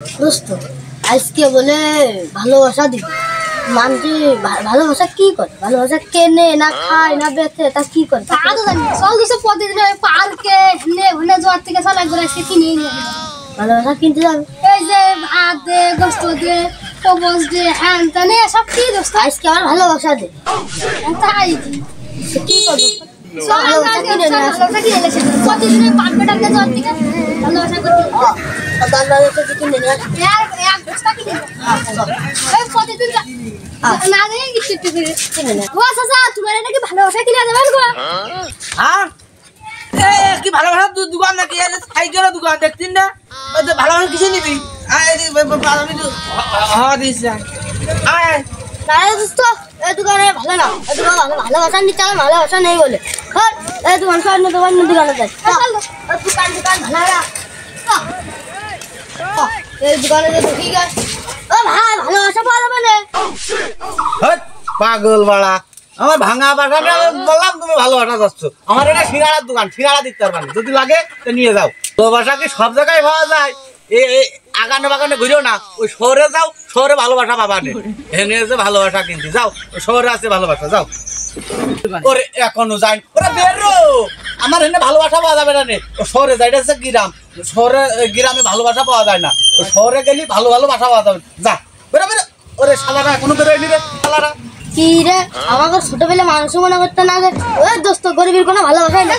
দোস্ত আজকে বলে ভালোবাসা দিবি মানছি ভালোবাসা কি করে ভালোবাসা কেনে না খায় না বেচে তা কি করে তা তো জানি চল দোস্ত প্রতিদিন পার্কে নে ওখানে যাওয়ার থেকে চল একবার এসে কিনে নিয়ে ভালোবাসা কিনতে যাবে এই যে ভাত দে গোস্ত দে কবজ দে হ্যান তানে সব কি দোস্ত আজকে আমার ভালোবাসা দে তাই কি করবো ভালোবাসা কিনে না ভালোবাসা কিনে এসে প্রতিদিন পার্কে টাকে যাওয়ার থেকে ভালোবাসা করতে ভালোবাসা কিনে না এক বস্তা কিনে এই প্রতিদিন না দেই কিছু কিনে না ও চাচা তোমার নাকি ভালোবাসা কিনে দেবেন গো হ্যাঁ কি ভালোবাসা দোকান নাকি সাইকেলের দোকান দেখছিস না ভালোবাসা কিসে নিবি দোস্ত এই দোকানে ভালো না এই দোকানে ভালোবাসা নিতে হবে ভালোবাসা নেই বলে এই দোকান সব দোকানে যাই দোকান ভালো না এই দোকানে যে ঠিক আছে ও ভাই ভালোবাসা পাওয়া যাবে না পাগল বাড়া আমার ভাঙা বাসাটা বললাম তুমি ভালোবাসা যাচ্ছ আমার এটা সিঙ্গাড়ার দোকান সিঙ্গাড়া দিতে পারবা না যদি লাগে তো নিয়ে যাও ভালোবাসা কি সব জায়গায় পাওয়া যায় আগানে বাগানে ঘুরেও না ওই শহরে যাও শহরে ভালোবাসা পাবা নে এনে যে ভালোবাসা কিনতে যাও শহরে আছে ভালোবাসা যাও ওরে এখনো যাই ওরা বেরো আমার এনে ভালোবাসা পাওয়া যাবে না নে ও শহরে যাই এটা হচ্ছে গ্রাম শহরে গ্রামে ভালোবাসা পাওয়া যায় না ও শহরে গেলে ভালোবাসা পাওয়া যাবে যা বেরো বেরো ওরে শালারা এখনো বেরোয়নি রে শালারা কি রে আমাকে ছোটবেলা মানুষ মনে করতে না ওই দোস্ত গরিবের কোনো ভালোবাসা নেই